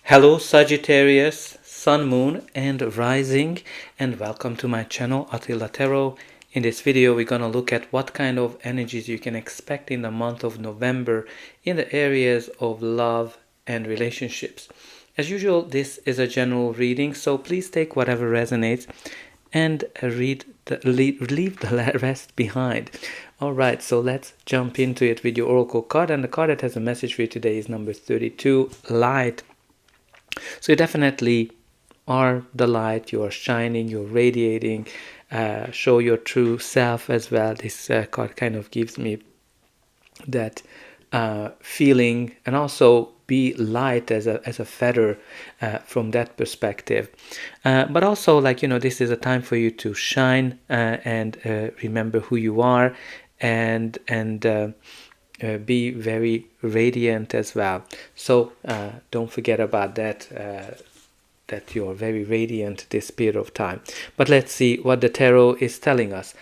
Hello Sagittarius, Sun, Moon and Rising, and welcome to my channel Attila Tarot. In this video we're gonna look at what kind of energies you can expect in the month of November in the areas of love and relationships. As usual, this is a general reading, so please take whatever resonates and leave the rest behind. Alright, so let's jump into it with your oracle card, and the card that has a message for you today is number 32, Light. So you definitely are the light, you are shining, you're radiating, show your true self as well. This card kind of gives me that feeling, and also be light as a feather from that perspective. But also, this is a time for you to shine and remember who you are, and be very radiant as well. So don't forget about that, that you're very radiant this period of time. But let's see what the tarot is telling us.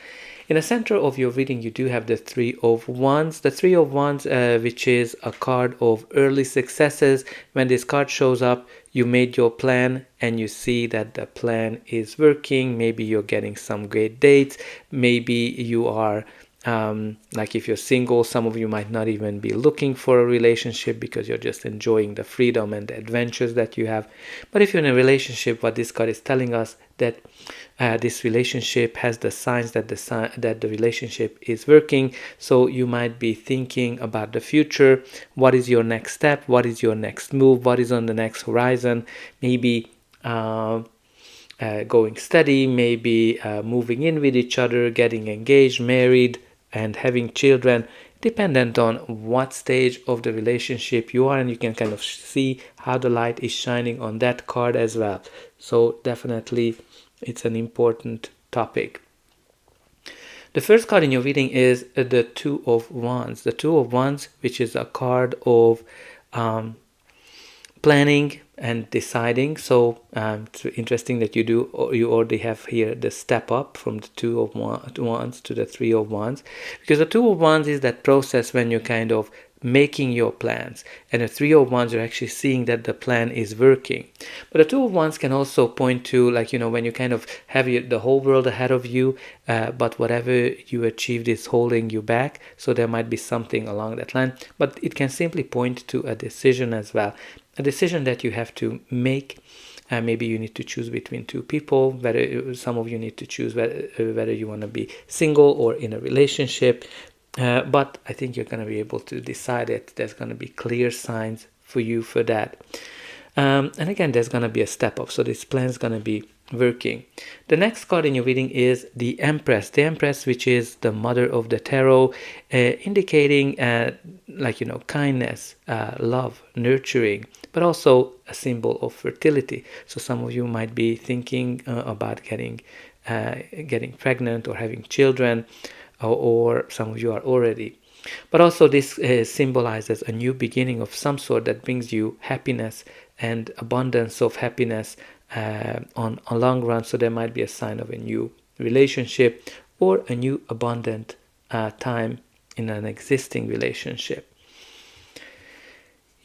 In the center of your reading, you do have the Three of Wands. The Three of Wands, which is a card of early successes. When this card shows up, you made your plan and you see that the plan is working. Maybe you're getting some great dates. Maybe you are like if you're single, some of you might not even be looking for a relationship because you're just enjoying the freedom and the adventures that you have. But if you're in a relationship, what this card is telling us, that this relationship has the signs that the relationship is working. So you might be thinking about the future. What is your next step? What is your next move? What is on the next horizon? Maybe going steady, maybe moving in with each other, getting engaged, married, and having children, dependent on what stage of the relationship you are, and you can kind of see how the light is shining on that card as well. So definitely it's an important topic. The first card in your reading is the Two of Wands. The Two of Wands, which is a card of planning and deciding. So it's interesting that you already have here the step up from the Two of Wands to the Three of Wands, because the Two of Wands is that process when you're kind of making your plans, and the Three of Wands, you're actually seeing that the plan is working. But the Two of Wands can also point to, when you kind of have the whole world ahead of you, but whatever you achieved is holding you back. So there might be something along that line, but it can simply point to a decision as well, a decision that you have to make. Maybe you need to choose between two people, whether some of you need to choose whether you want to be single or in a relationship. But I think you're going to be able to decide it. There's going to be clear signs for you for that. And again, there's going to be a step up. So this plan is going to be working. The next card in your reading is the Empress. The Empress, which is the mother of the tarot, indicating kindness, love, nurturing, but also a symbol of fertility. So some of you might be thinking about getting pregnant or having children, or some of you are already. But also this symbolizes a new beginning of some sort that brings you happiness and abundance of happiness on a long run. So there might be a sign of a new relationship or a new abundant time in an existing relationship.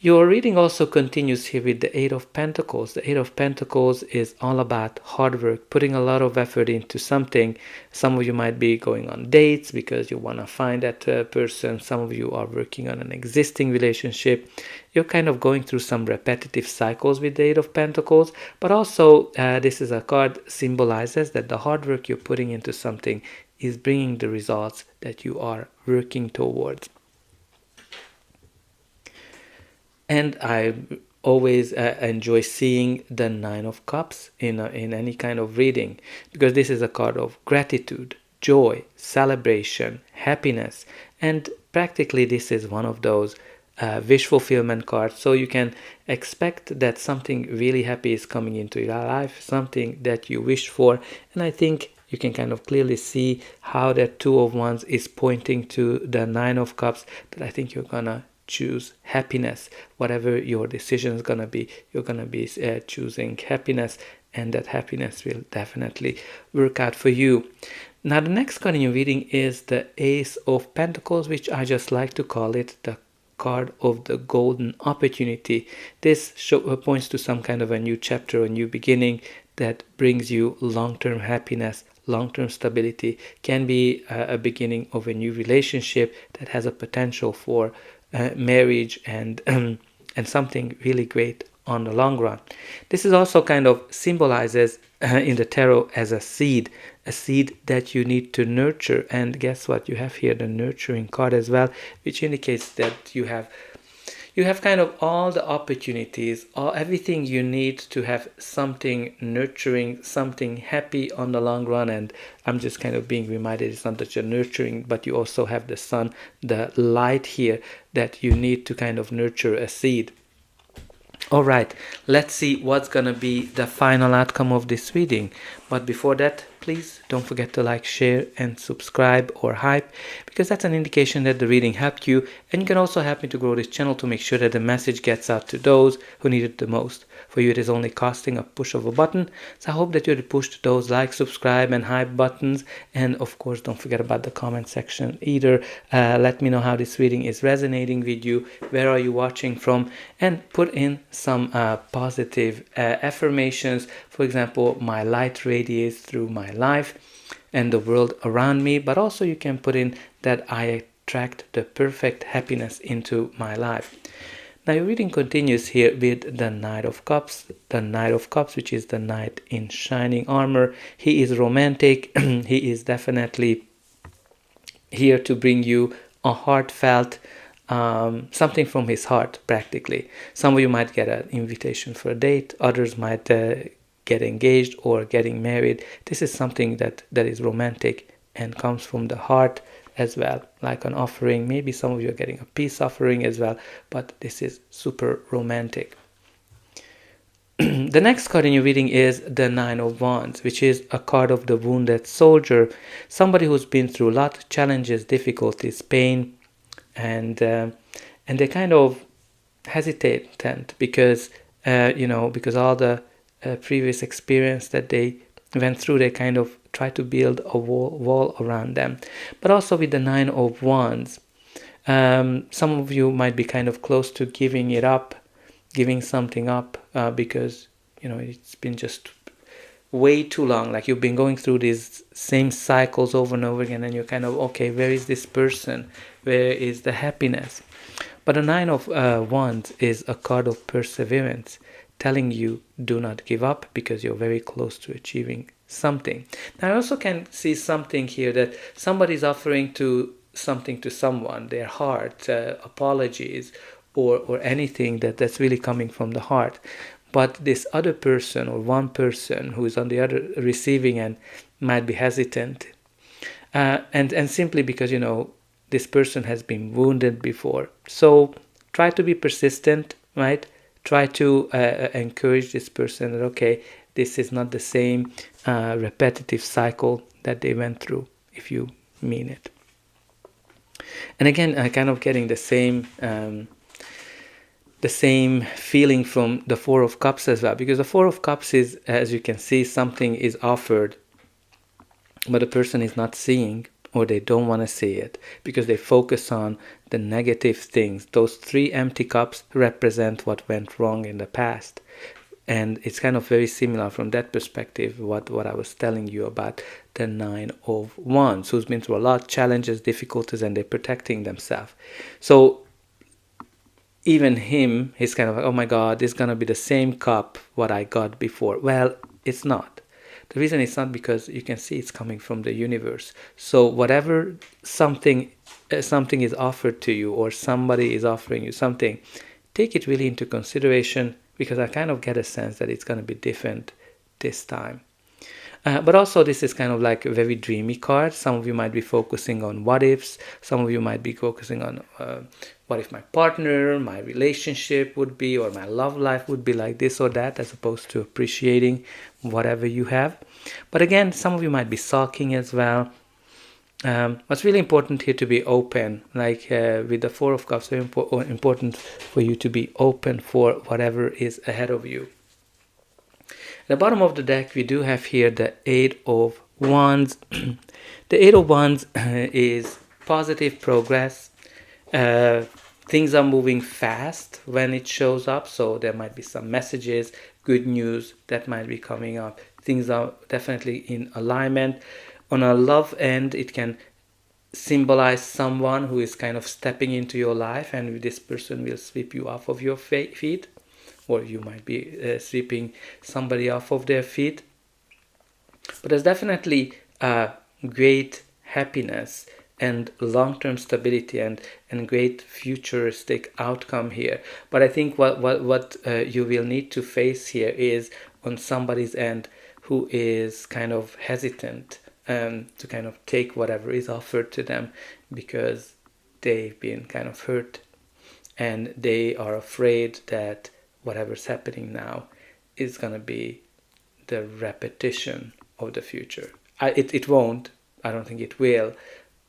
Your reading also continues here with the Eight of Pentacles. The Eight of Pentacles is all about hard work, putting a lot of effort into something. Some of you might be going on dates because you want to find that person. Some of you are working on an existing relationship. You're kind of going through some repetitive cycles with the Eight of Pentacles, but also this is a card symbolizes that the hard work you're putting into something is bringing the results that you are working towards. And I always enjoy seeing the Nine of Cups in any kind of reading, because this is a card of gratitude, joy, celebration, happiness, and practically this is one of those wish fulfillment cards. So you can expect that something really happy is coming into your life, something that you wished for, and I think you can kind of clearly see how that Two of Wands is pointing to the Nine of Cups, that I think you're gonna choose happiness. Whatever your decision is going to be, you're going to be choosing happiness, and that happiness will definitely work out for you. Now the next card in your reading is the Ace of Pentacles, which I just like to call it the card of the golden opportunity. This points to some kind of a new chapter, a new beginning that brings you long-term happiness, long-term stability. Can be a beginning of a new relationship that has a potential for marriage and and something really great on the long run. This is also kind of symbolizes in the tarot as a seed that you need to nurture. And guess what? You have here the nurturing card as well, which indicates that you have kind of all the opportunities, everything you need to have something nurturing, something happy on the long run. And I'm just kind of being reminded it's not that you're nurturing, but you also have the sun, the light here that you need to kind of nurture a seed. All right, let's see what's gonna be the final outcome of this reading. But before that, please don't forget to like, share, and subscribe or hype, because that's an indication that the reading helped you, and you can also help me to grow this channel to make sure that the message gets out to those who need it the most. For you, it is only costing a push of a button, so I hope that you'll push those like, subscribe, and hype buttons. And of course, don't forget about the comment section either. Let me know how this reading is resonating with you, where are you watching from, and put in some positive affirmations. For example, my light radiates through my life and the world around me, but also you can put in that I attract the perfect happiness into my life. Now your reading continues here with the Knight of Cups. The Knight of Cups, which is the knight in shining armor. He is romantic. He is definitely here to bring you a heartfelt something from his heart, practically. Some of you might get an invitation for a date. Others might get engaged or getting married. This is something that is romantic and comes from the heart as well, like an offering. Maybe some of you are getting a peace offering as well, but this is super romantic. The next card in your reading is the Nine of Wands, which is a card of the wounded soldier, somebody who's been through a lot of challenges, difficulties, pain, and they kind of hesitant because because all the previous experience that they went through, they kind of try to build a wall around them. But also with the Nine of Wands, some of you might be kind of close to giving something up because it's been just way too long. Like you've been going through these same cycles over and over again, and you're kind of, okay, where is this person? Where is the happiness? But the Nine of Wands is a card of perseverance, telling you do not give up because you're very close to achieving something. Now I also can see something here that somebody's offering something to someone, their heart, apologies, or anything that's really coming from the heart. But this other person, or one person who is on the other receiving end, might be hesitant, and simply because this person has been wounded before. So try to be persistent, right? Try to encourage this person that, okay, this is not the same repetitive cycle that they went through, if you mean it. And again, kind of getting the same feeling from the Four of Cups as well, because the Four of Cups is, as you can see, something is offered, but the person is not seeing, or they don't want to see it because they focus on the negative things. Those three empty cups represent what went wrong in the past. And it's kind of very similar from that perspective, what I was telling you about the Nine of Wands, who's been through a lot of challenges, difficulties, and they're protecting themselves. So even he's kind of like, oh my God, this is going to be the same cup what I got before. Well, it's not. The reason it's not because you can see it's coming from the universe. So whatever something is offered to you, or somebody is offering you something, take it really into consideration, because I kind of get a sense that it's going to be different this time. But also this is kind of like a very dreamy card. Some of you might be focusing on what ifs. Some of you might be focusing on what if my partner, my relationship would be, or my love life would be like this or that, as opposed to appreciating whatever you have. But again, some of you might be sulking as well. What's really important here to be open, like with the Four of Cups, very important for you to be open for whatever is ahead of you. At the bottom of the deck, we do have here the Eight of Wands. The Eight of Wands is positive progress, things are moving fast when it shows up, so there might be some messages, good news that might be coming up. Things are definitely in alignment. On a love end, it can symbolize someone who is kind of stepping into your life, and this person will sweep you off of your feet, or you might be sweeping somebody off of their feet. But there's definitely great happiness and long-term stability and great futuristic outcome here. But I think what you will need to face here is on somebody's end who is kind of hesitant to kind of take whatever is offered to them, because they've been kind of hurt and they are afraid that whatever's happening now is going to be the repetition of the future. It won't. I don't think it will.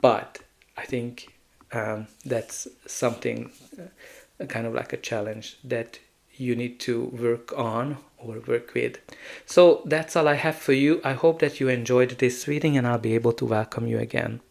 But I think that's something kind of like a challenge that you need to work on or work with. So that's all I have for you. I hope that you enjoyed this reading, and I'll be able to welcome you again.